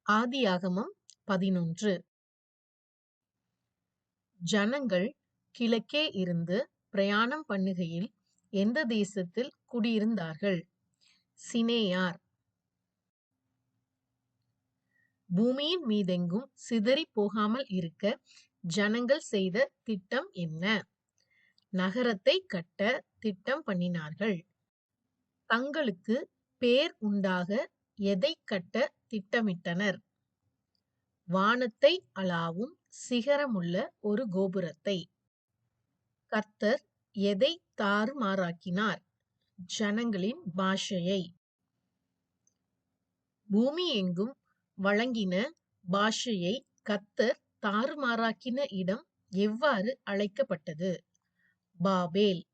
ஆதியாகமம் 11. ஜனங்கள் கிழக்கே இருந்து பிரயாணம் பண்ணுகையில் எந்த தேசத்தில் குடியிருந்தார்கள்? சினேயார். பூமியின் மீதெங்கும் சிதறிப் போகாமல் இருக்க ஜனங்கள் செய்த திட்டம் என்ன? நகரத்தை கட்ட திட்டம் பண்ணினார்கள். தங்களுக்கு பேர் உண்டாக எதைக் கட்ட திட்டமிட்டனர்? வானத்தை அளாவும் சிகரமுள்ள ஒரு கோபுரத்தை. கர்த்தர் எதை தாறுமாறாக்கினார்? ஜனங்களின் பாஷையை. பூமி எங்கும் வழங்கின பாஷையை கர்த்தர் தாறுமாறாக்கின இடம் எவ்வாறு அழைக்கப்பட்டது? பாபேல்.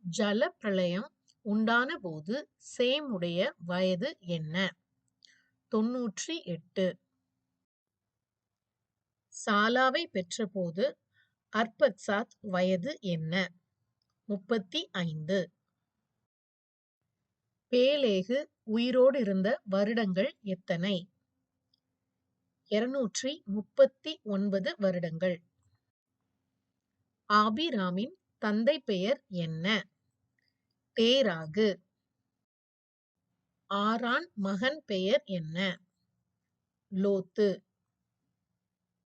ஜலப்பிரளயம் உண்டான போது சேமுடைய வயது என்ன? 98. சாலாவை பெற்றபோது அர்பக்சாத் வயது என்ன? 35. பேலேகு உயிரோடு இருந்த வருடங்கள் எத்தனை? 239 வருடங்கள். ஆபிராமின் தந்தை பெயர் என்ன? தேராகு. ஆரான் மகன் பெயர் என்ன? லோத்து.